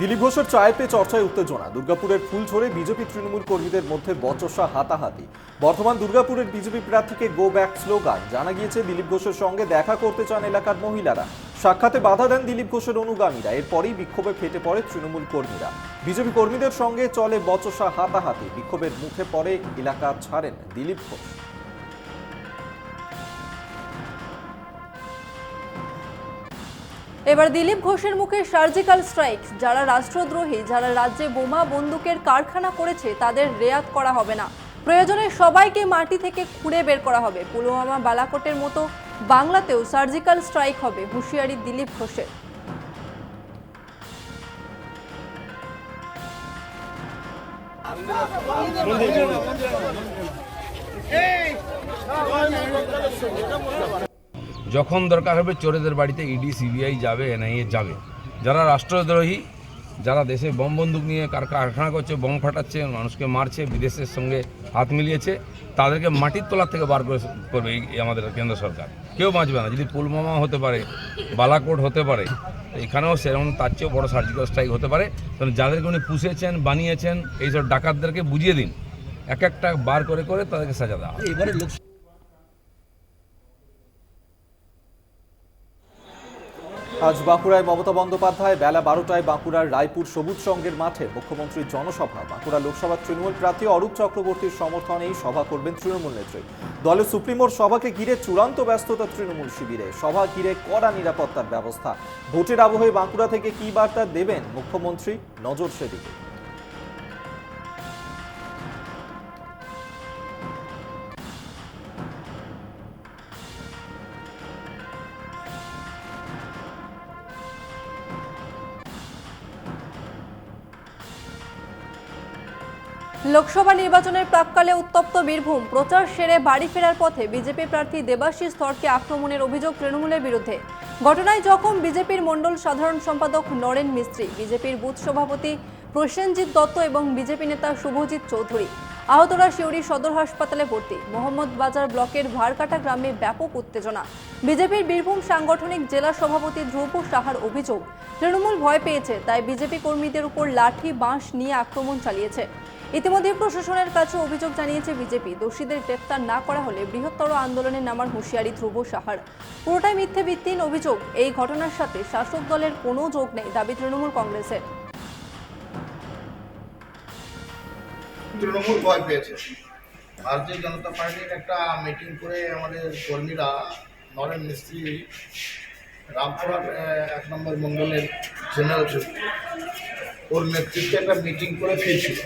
দিলীপ ঘোষের চায় পেয়ে চর্চায় উত্তেজনা। দুর্গাপুরের ফুলঝোরে বিজেপি তৃণমূল কর্মীদের মধ্যে বচসা হাতাহাতি। বর্ধমান দুর্গাপুরের বিজেপি প্রার্থীকে গো ব্যাক স্লোগান। জানা গিয়েছে দিলীপ ঘোষের সঙ্গে দেখা করতে চান এলাকার মহিলারা। সাক্ষাতে বাধা দেন দিলীপ ঘোষের অনুগামীরা। এরপরই বিক্ষোভে ফেটে পড়ে তৃণমূল কর্মীরা। বিজেপি কর্মীদের সঙ্গে চলে বচসা হাতাহাতি। বিক্ষোভের মুখে পড়ে এলাকা ছাড়েন দিলীপ ঘোষ। এবার দিলীপ ঘোষের মুখে সার্জিক্যাল স্ট্রাইক। যারা রাষ্ট্রদ্রোহী, যারা রাজ্যে বোমা বন্দুকের কারখানা করেছে তাদের রেয়াত করা হবে না। প্রয়োজনে সবাইকে মাটি থেকে খুঁড়ে বের করা হবে। পুলওয়ামা, বালাকোটের মতো বাংলাতেও সার্জিক্যাল স্ট্রাইক হবে, হুঁশিয়ারি দিলীপ ঘোষের। যখন দরকার হবে চোরেদের বাড়িতে ইডি সিবিআই যাবে, এনআইএ যাবে। যারা রাষ্ট্রদ্রোহী, যারা দেশে বম বন্দুক নিয়ে কারখানা করছে, বম ফাটাচ্ছে, মানুষকে মারছে, বিদেশের সঙ্গে হাত মিলিয়েছে, তাদেরকে মাটির তলার থেকে বার করবে আমাদের কেন্দ্র সরকার। কেউ বাঁচবে না। যদি পুলওয়ামা হতে পারে, বালাকোট হতে পারে, এখানেও সেরকম তার চেয়েও বড় সার্জিক্যাল স্ট্রাইক হতে পারে। কারণ যাদেরকে উনি পুষেছেন, বানিয়েছেন, এইসব ডাকাতদেরকে বুঝিয়ে দিন, এক একটা বার করে করে তাদেরকে সাজা দেওয়া। এবারে আজ বাঁকুড়ায় মমতা বন্দ্যোপাধ্যায় বেলা 12টায় বাঁকুড়ার রায়পুর সবুজ সংঘের মাঠে মুখ্যমন্ত্রীর জনসভা। বাঁকুড়া লোকসভার তৃণমূল প্রার্থী অরূপ চক্রবর্তীর সমর্থনে এই সভা করবেন তৃণমূল নেত্রী। দলের সুপ্রিমোর সভাকে ঘিরে চূড়ান্ত ব্যস্ততা তৃণমূল শিবিরে। সভা ঘিরে কড়া নিরাপত্তার ব্যবস্থা। ভোটের আবহে বাঁকুড়া থেকে কী বার্তা দেবেন মুখ্যমন্ত্রী, নজর সেদিকে। লোকসভা নির্বাচনের প্রাক্কালে উত্তপ্ত বীরভূম। প্রচার সেরে বাড়ি ফেরার পথে বিজেপি প্রার্থী দেবাশিস ধরকে আক্রমণের অভিযোগ তৃণমূলের বিরুদ্ধে। ঘটনায় জখম বিজেপির মণ্ডল সাধারণ সম্পাদক নরেন মিস্ত্রি, বিজেপির বুথ সভাপতি প্রসেনজিৎ দত্ত এবং বিজেপি নেতা শুভজিৎ চৌধুরী। আহতরা সিউড়ি সদর হাসপাতালে ভর্তি। মোহাম্মদ বাজার ব্লকের ভারকাটা গ্রামে ব্যাপক উত্তেজনা। বিজেপির বীরভূম সাংগঠনিক জেলা সভাপতি ধ্রুব সাহার অভিযোগ, তৃণমূল ভয় পেয়েছে, তাই বিজেপি কর্মীদের উপর লাঠি বাঁশ নিয়ে আক্রমণ চালিয়েছে। ইতিমধ্যে প্রশাসনের কাছে অভিযোগ জানিয়েছে বিজেপি। দোষীদের গ্রেফতার না করা হলে বৃহত্তর আন্দোলনে নামার হুঁশিয়ারি ধ্রুব সাহার। পুরোটাই মিথ্যে ভিত্তিহীন অভিযোগ। এই ঘটনার সাথে শাসক দলের কোনো যোগ নেই, দাবি তৃণমূল কংগ্রেসের। তৃণমূল ভয় পেয়েছে। ভারতীয় জনতা পার্টির একটা মিটিং করে আমাদের কর্মীরা, নরেন মিস্ত্রি রামপুরহাট 1 নম্বর মণ্ডলের জেনারেল সেক্রেটারি, ওর নেতৃত্বে একটা মিটিং করে ফিরছিল।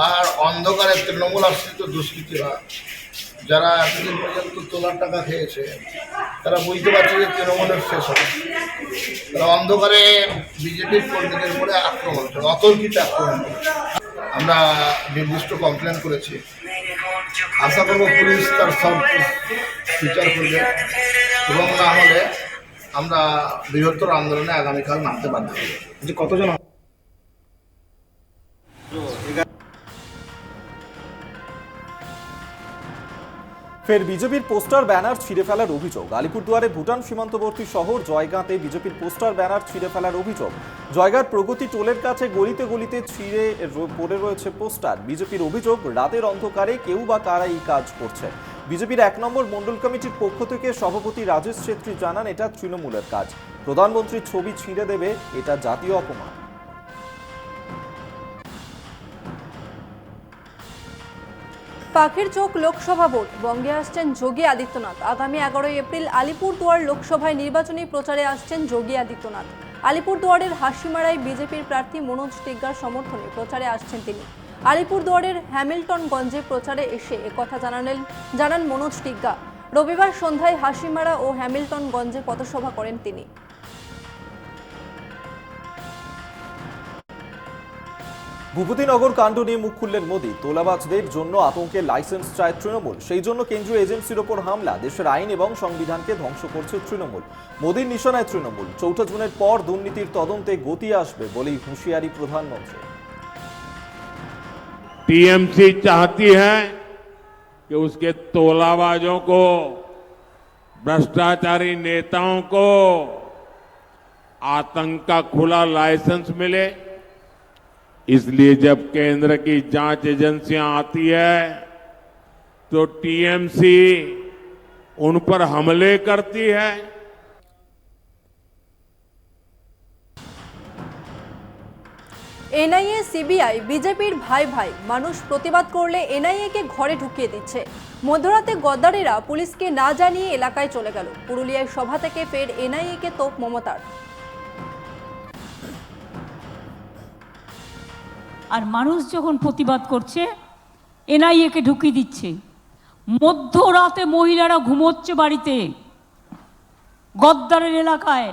আর অন্ধকারে তৃণমূল আশ্রিত দুষ্কৃতীরা, যারা এতদিন পর্যন্ত তোলার টাকা খেয়েছে, তারা বুঝতে পারছে যে তৃণমূলের শেষ হবে। তারা অন্ধকারে বিজেপির কর্মীদের উপরে আক্রমণ করে, অতর্কিত আক্রমণ করে। আমরা নির্দিষ্ট কমপ্লেন করেছি। আশা করবো পুলিশ তার সব বিচার করবে, এবং না হলে আমরা বৃহত্তর আন্দোলনে আগামীকাল নামতে বাধ্য হব। কতজন ফের বিজেপির পোস্টার ব্যানার ছিঁড়ে ফেলার অভিযোগ। আলিপুরদুয়ারে ভুটান সীমান্তবর্তী শহর জয়গাঁতে বিজেপির পোস্টার ব্যানার ছিঁড়ে ফেলার অভিযোগ। জয়গাঁর প্রগতি টোলের কাছে গলিতে গলিতে ছিঁড়ে পড়ে রয়েছে পোস্টার। বিজেপির অভিযোগ, রাতের অন্ধকারে কেউ বা কারা এই কাজ করছে। বিজেপির 1 নম্বর মণ্ডল কমিটির পক্ষ থেকে সভাপতি রাজেশ ছেত্রী জানান, এটা তৃণমূলের কাজ। প্রধানমন্ত্রীর ছবি ছিঁড়ে দেবে, এটা জাতীয় অপমান। পাখির চোখ লোকসভা ভোট। বঙ্গে আসছেন যোগী আদিত্যনাথ। আগামী 11 এপ্রিল আলিপুরদুয়ার লোকসভায় নির্বাচনী প্রচারে আসছেন যোগী আদিত্যনাথ। আলিপুরদুয়ারের হাসিমারায় বিজেপির প্রার্থী মনোজ টিগ্গার সমর্থনে প্রচারে আসছেন তিনি। আলিপুরদুয়ারের হ্যামিল্টনগঞ্জে প্রচারে এসে একথা জানান মনোজ টিগ্গা। রবিবার সন্ধ্যায় হাসিমারা ও হ্যামিল্টনগঞ্জে পথসভা করেন তিনি। ভূপতিনগর কাণ্ড নিয়ে মুখ খুললেন মোদী। তোলাবাজদের জন্য আতঙ্কের লাইসেন্স চায় তৃণমূল। সেই জন্য কেন্দ্রীয় এজেন্সির ওপর হামলা। দেশের আইন এবং সংবিধানকে ধ্বংস করছে তৃণমূল। মোদীর নিশানায় তৃণমূল। 4 জুনের পর দুর্নীতির তদন্তে গতি আসবে বলেই হুঁশিয়ারি প্রধানমন্ত্রী। टीएमसी चाहती है कि उसके तोलाबाजों को, भ्रष्टाचारी नेताओं को आतंक का खुला लाइसेंस मिले। इसलिए जब केंद्र की जांच एजेंसियां आती है तो टीएमसी उन पर हमले करती है। এনআইএ সিবিআই বিজেপির ভাই ভাই মানুষ প্রতিবাদ করলে এনআইএ কে ঘরে ঢুকিয়ে দিচ্ছে। মধ্যরাতে গদ্দারেরা পুলিশকে না জানিয়ে এলাকায় চলে গেল। পুরুলিয়ায় সভা থেকে ফের এনআইএ কে তোপ মমতার। আর মানুষ যখন প্রতিবাদ করছে এনআইএ কে ঢুকিয়ে দিচ্ছে। মধ্যরাতে মহিলারা ঘুমোচ্ছে বাড়িতে গদ্দারের এলাকায়,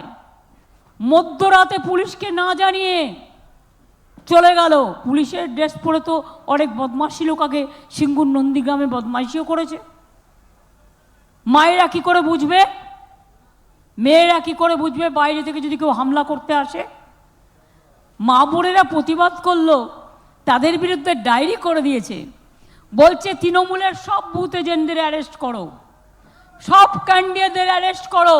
মধ্যরাতে পুলিশকে না জানিয়ে চলে গেল। পুলিশের ড্রেস পরে তো অনেক বদমাশি লোক আগে সিঙ্গুর নন্দীগ্রামে বদমাইশিও করেছে। মায়েরা কি করে বুঝবে, মেয়েরা কি করে বুঝবে বাইরে থেকে যদি কেউ হামলা করতে আসে? মা বোনেরা প্রতিবাদ করলো, তাদের বিরুদ্ধে ডায়েরি করে দিয়েছে। বলছে তৃণমূলের সব বুথ এজেন্টদের অ্যারেস্ট করো, সব ক্যান্ডিডেটদের অ্যারেস্ট করো।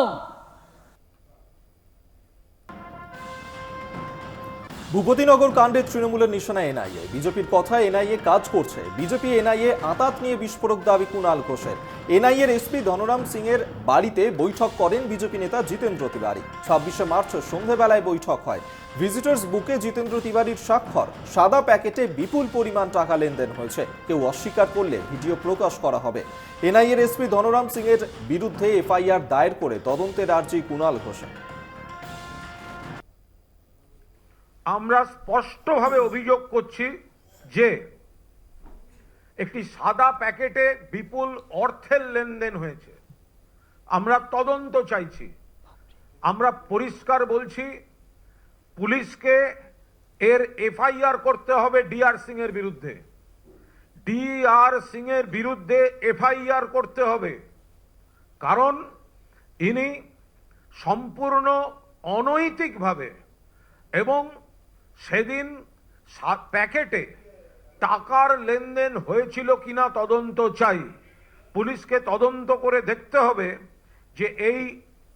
ভূপতিনগর কাণ্ডে তৃণমূলের নিশানা এনআইএ। বিজেপির কথায় এনআইএ কাজ করছে। বিজেপি এনআইএ আঁতাত নিয়ে বিস্ফোরক দাবি কুণাল ঘোষের। এনআইএর এসপি ধনরাম সিং এর বাড়িতে বৈঠক করেন বিজেপি নেতা জিতেন্দ্র তিওয়ারি। 26শে মার্চ সন্ধেবেলায় বৈঠক হয়। ভিজিটার্স বুকে জিতেন্দ্র তিওয়ারির স্বাক্ষর। সাদা প্যাকেটে বিপুল পরিমাণ টাকা লেনদেন হয়েছে। কেউ অস্বীকার করলে ভিডিও প্রকাশ করা হবে। এনআইএর এসপি ধনরাম সিং এর বিরুদ্ধে এফআইআর দায়ের করে তদন্তের আর্জি কুণাল ঘোষের। আমরা স্পষ্টভাবে অভিযোগ করছি যে একটি সাদা প্যাকেটে বিপুল অর্থের লেনদেন হয়েছে। আমরা তদন্ত চাইছি। আমরা পরিষ্কার বলছি, পুলিশকে এর এফআইআর করতে হবে ডিআর সিং এর বিরুদ্ধে। ডিআর সিং এর বিরুদ্ধে এফআইআর করতে হবে, কারণ ইনি সম্পূর্ণ অনৈতিকভাবে এবং সেদিন প্যাকেটে টাকার লেনদেন হয়েছিল কিনা তদন্ত চাই। পুলিশকে তদন্ত করে দেখতে হবে যে এই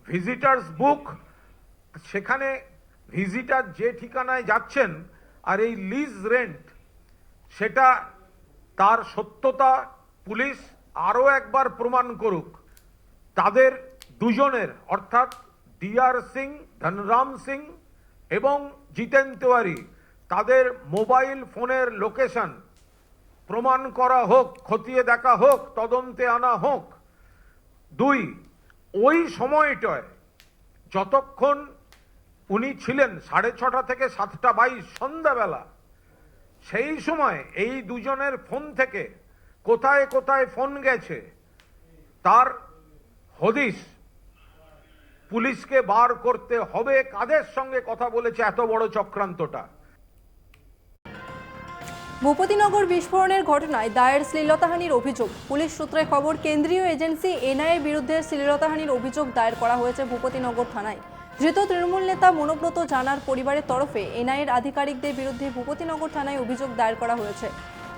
ভিজিটার্স বুক, সেখানে ভিজিটার যে ঠিকানায় যাচ্ছেন আর এই লিজ রেন্ট, সেটা তার সত্যতা পুলিশ আরও একবার প্রমাণ করুক। তাদের দুজনের অর্থাৎ ডিআর সিং, ধনরাম সিং এবং জিতেন তিওয়ারি, তাদের মোবাইল ফোনের লোকেশন প্রমাণ করা হোক, খতিয়ে দেখা হোক, তদন্তে আনা হোক। 2, ওই সময়টায় যতক্ষণ উনি ছিলেন 6:30 থেকে 7:22 সন্ধ্যাবেলা, সেই সময় এই দুজনের ফোন থেকে কোথায় কোথায় ফোন গেছে তার হদিশ পুলিশকে বার করতে হবে। কাদের সঙ্গে কথা বলেছে এত বড় চক্রান্তটা। ভূপতিনগর বিস্ফোরণের ঘটনায় দায়ের শ্লীলতাহানির অভিযোগ। পুলিশ সূত্রে খবর, কেন্দ্রীয় এজেন্সি এনআইএর বিরুদ্ধে শ্লীলতাহানির অভিযোগ দায়ের করা হয়েছে ভূপতিনগর থানায়। ধৃত তৃণমূল নেতা মনোব্রত জানার পরিবারের তরফে এনআইএর আধিকারিকদের বিরুদ্ধে ভূপতিনগর থানায় অভিযোগ দায়ের করা হয়েছে।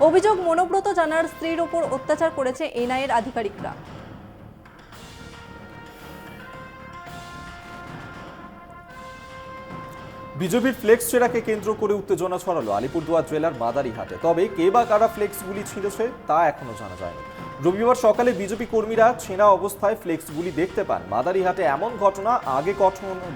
অভিযোগ, মনোব্রত জানার স্ত্রীর ওপর অত্যাচার করেছে এনআইএর আধিকারিকরা। বিজেপির ফ্লেক্স ছেঁড়াকে কেন্দ্র করে উত্তেজনা ছড়ালো আলিপুরদুয়ার জেলার মাদারিহাটে। তবে কে বা কারা ফ্লেক্সগুলি ছিঁড়েছে তা এখনো জানা যায়নি। রবিবার সকালে বিজেপি কর্মীরা ছেঁড়া অবস্থায় ফ্লেক্সগুলি দেখতে পান। মাদারিহাটে এমন ঘটনা আগে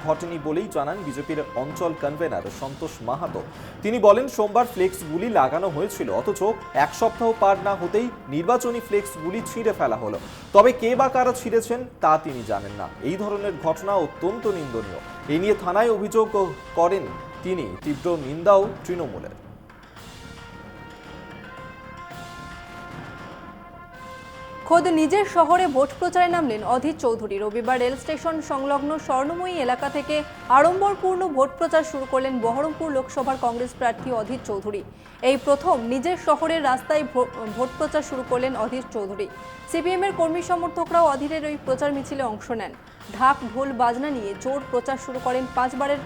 ঘটেনি বলেই জানান বিজেপির অঞ্চল কনভেনার সন্তোষ মাহাতো। তিনি বলেন, সোমবার ফ্লেক্সগুলি লাগানো হয়েছিল, অথচ এক সপ্তাহ পার না হতেই নির্বাচনী ফ্লেক্সগুলি ছিঁড়ে ফেলা হলো। তবে কে বা কারা ছিঁড়েছেন তা তিনি জানেন না। এই ধরনের ঘটনা অত্যন্ত নিন্দনীয়। এ নিয়ে থানায় অভিযোগ করেন তিনি। তীব্র নিন্দাও তৃণমূলের। খোদ নিজের শহরে ভোট প্রচারে নামলেন অধীর চৌধুরী। রবিবার রেল স্টেশন সংলগ্ন স্বর্ণময়ী এলাকা থেকে আড়ম্বরপূর্ণ ভোট প্রচার শুরু করলেন বহরমপুর লোকসভার কংগ্রেস প্রার্থী অধীর চৌধুরী। এই প্রথম নিজের শহরের রাস্তায় ভোট প্রচার শুরু করলেন অধীর চৌধুরী। সিপিএমের কর্মী সমর্থকরাও অধীরের ওই প্রচার মিছিলে অংশ নেন। ঢাক ঢোল বাজনা নিয়ে জোর প্রচার শুরু করেন 5 বারের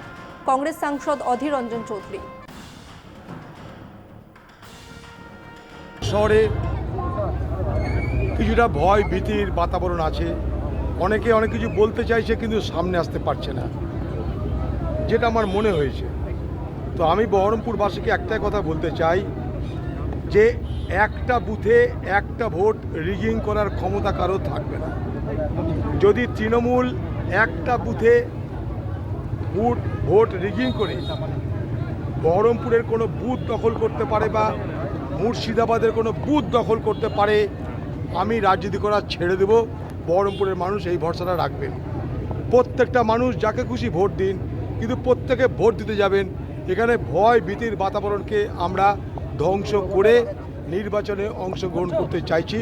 কংগ্রেস সাংসদ অধীর রঞ্জন চৌধুরী। শহরে কিছুটা ভয় ভীতির বাতাবরণ আছে। অনেকে অনেক কিছু বলতে চাইছে কিন্তু সামনে আসতে পারছে না। যেটা আমার মনে হয়েছে। তো আমি বহরমপুরবাসীকে একটাই কথা বলতে চাই যে একটা বুথে একটা ভোট রিগিং করার ক্ষমতা কারো থাকবে না। যদি তৃণমূল একটা বুথে ভোট রিগিং করে বহরমপুরের কোনো বুথ দখল করতে পারে বা মুর্শিদাবাদের কোনো বুথ দখল করতে পারে, আমি রাজনীতি করা ছেড়ে দেব। বহরমপুরের মানুষ এই ভরসাটা রাখবেন। প্রত্যেকটা মানুষ যাকে খুশি ভোট দিন, কিন্তু প্রত্যেকে ভোট দিতে যাবেন। এখানে ভয় ভীতির বাতাবরণকে আমরা ধ্বংস করে নির্বাচনে অংশগ্রহণ করতে চাইছি।